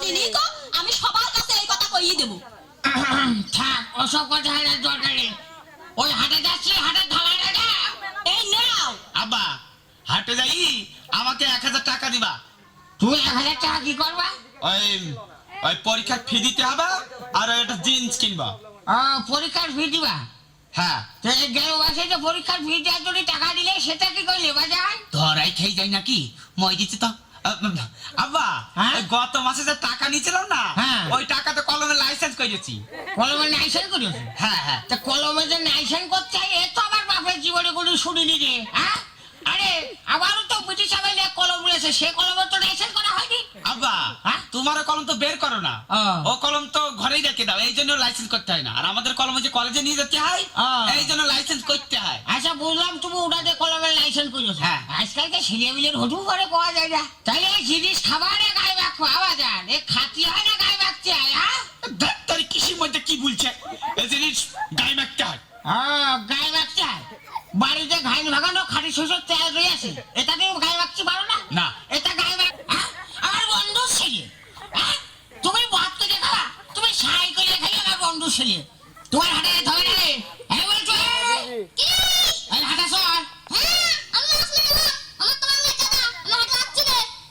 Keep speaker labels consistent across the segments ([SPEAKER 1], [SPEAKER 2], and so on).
[SPEAKER 1] দিনই তো আমি সবার কাছে এই কথা কইই দেব।
[SPEAKER 2] থাক ওসব কথা আর দরকার নেই। ওই হাটে যাচ্ছি, হাটের ধালাটা না।
[SPEAKER 1] এই নাও
[SPEAKER 3] আব্বা হাটে যাই আমাকে 1000 টাকা দিবা।
[SPEAKER 2] তুমি 1000 টাকা কি করবা?
[SPEAKER 3] ওই ওই পরীক্ষার ফি দিতে হবে আর একটা জিন্স কিনবা।
[SPEAKER 2] পরীক্ষার ফি দিবা?
[SPEAKER 3] হ্যাঁ।
[SPEAKER 2] গেল মাসে যে পরীক্ষার ফি দেওয়ার জন্য টাকা দিলে সেটা কি করলে বাজার?
[SPEAKER 3] ধরাই খেয়ে যাই নাকি? মই দিচ্ছি তো। আব্বা গত মাসে যে টাকা নিয়েছিলাম না, ওই টাকাতে কলমের লাইসেন্স করেছি।
[SPEAKER 2] কলমের লাইসেন্স করেছি?
[SPEAKER 3] হ্যাঁ হ্যাঁ।
[SPEAKER 2] তা কলমে যে লাইসেন্স করতে হয় এ তো আমার বাপের জীবনে কোনো শুনিনি রে। হ্যাঁ, আরে আমারও তো ব্রিটিশ আমলে কলম রয়েছে, সে কলমের তো লাইসেন্স করা হয়নি।
[SPEAKER 3] আব্বা তোমার কলম তো বের করো না, ও কলম তো ঘরেই রেখে দাও, এই জন্য লাইসেন্স করতে হয় না। আর আমাদের কলম যে কলেজে নিয়ে যেতে হয়, এই জন্য লাইসেন্স করতে হয়।
[SPEAKER 2] আচ্ছা বুঝলাম, তুমি ওটাতে কলমের লাইসেন্স করেছো। হ্যাঁ, আজকালকে ছেলেমিলের হটু করে পাওয়া যায় না। তাহলে এই জিনিস খাবারে গায়ে মাখো আবাজান, এ খাতি হয় না গায়ে মাখতে হয়? হ্যাঁ,
[SPEAKER 3] তার কৃষির মধ্যে কি বলছে? এই জিনিস গায়ে মাখতে হয়।
[SPEAKER 2] গায়ে মাখতে হয়। বাড়িতে ঘাইন ভাগানো খাঁটি শস্যের তেল রয়েছে, এটা তুমি গায়ে মাখতে পারো না?
[SPEAKER 3] না।
[SPEAKER 2] এটা গায়ে মাখ আমার বন্ধু ছেলে। তুমি বাদ থেকে খাওয়া, তুমি সাইকেলে খেলে আমার বন্ধু ছেলে। তোমার হাতে ধরে না রে? হ্যাঁ বলছো হাঁটা সর।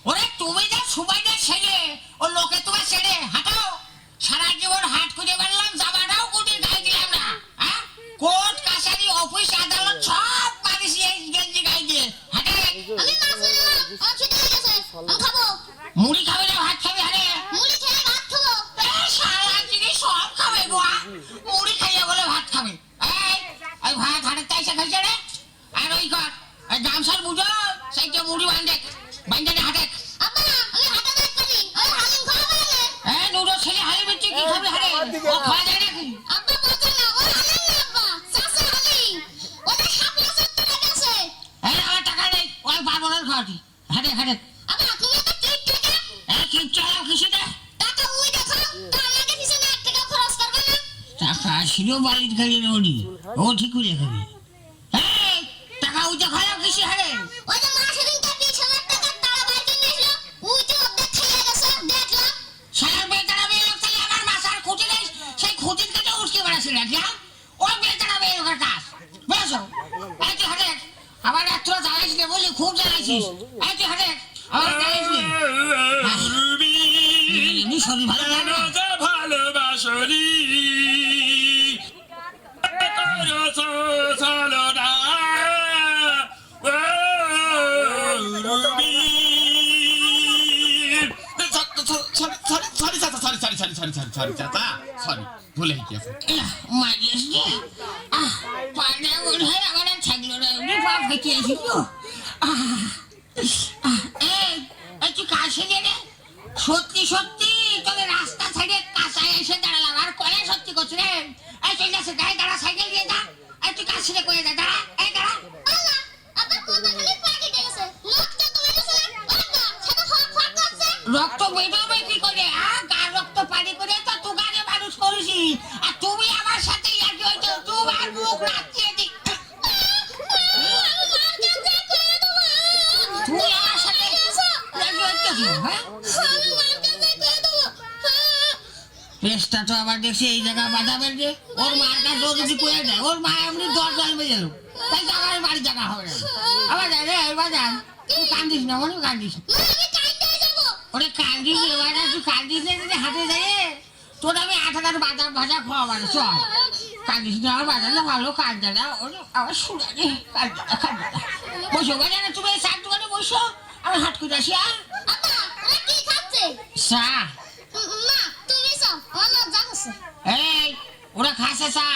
[SPEAKER 2] ওরে তুমি যে সুবাইদের ছেলে, ও লোকে তোমার ছেড়ে হাঁটাও। সারা জীবন হাট খুঁজে বেড়ালাম, জামাটাও কুটির গায়ে দিলাম না। কোর্ট কাছারি অফিস আদালত সব পারিস এই গেঞ্জি গায়ে দিয়ে হাঁটে। মুড়ি খাবে না ভাত খাবে? হারে সারা জিনিস সব খাবে গোয়া। মুড়ি খাইয়া বলে ভাত খাবে। এই ভাত হাটের তাইসা খাইছে রে। আর ওই কর গামছার বুঝো সেইটা মুড়ি বান্ধে বান্ধে হাটে। নুডো ছেলে হারে বেঁচে কি খাবে? হারে ও খাওয়া যায় নাকি? আমার টাকা নেই, ওই পারবো না খাওয়াটি। হাটে হাটে টাকা ছিল বাড়ির খাইয়ে ওডি, ও ঠিক করে খাবি। টাকা উঠে খাওয়া কিসে? হারে সারা বেতারা মেয়ে লোক তাহলে আমার মাথার খুঁটি নেই, সেই খুঁটির কাছে উঠকে বেড়াচ্ছে নাকি? ওই বেতারা মেয়ে লোকের কাজ বুঝেছো? এই তুই হাটে আবার এত জ্বালাইস নে বলি, খুব জ্বালাইছিস। এই তুই হাটে আবার জ্বালাইস নে। এমনি শরীর ভালো লাগে না?
[SPEAKER 3] ভালোবাসরি ভুলে গিয়েছে।
[SPEAKER 2] মারিস রে, পাড়া মনে হয় আমার আর থাকলো না, এমনি পা ফেটে আসিল। তুই কাছে রে, সত্যি সত্যি তোকে রাস্তা ছেড়ে কাঁচায় এসে দাঁড়ালাম আর কলে সত্যি করছি রে। এই চলে যাচ্ছে গায়ে দাঁড়া, সাইকেল দিয়ে দা। এই তুই কাছে কয়ে দা, দাঁড়া, এই দাঁড়া। রক্ত বেরোবে কি করে? গার রক্ত পানি করে তো তুগারে মানুষ করেছি, আর তুমি আমার সাথে ইয়ার্কি হইতো, তোমার মুখ রাখিয়ে দি। তুমি আমার সাথে ইয়ার্কি হইতেছো? পেস্টটা তো আবার দেখছি এই জায়গা বাধা বেরবে। ওর মার কাছে যদি কয়ে দেয়, ওর মা এমনি দর জ্বালবে গেল, তাই তো আমার বাড়ি জায়গা হবে না। আবার যাই রে, এবার যান। তুই কান্দিস না, মনে কান্দিস। ওরে কান্দিস এবার, তুই কান্দিস না যদি হাতে যায় তোর আমি 8,000 বাজার ভাজা খাওয়াবারে। চল কান্দিস না, আমার বাজারে ভালো কান্দে না, আমার শুনে কান্দে না, কান্দে না। বসো বাজারে, তুমি এই চার দোকানে বসো, আমি হাট করে আসি। আর চা এই ওরা খাসে চা।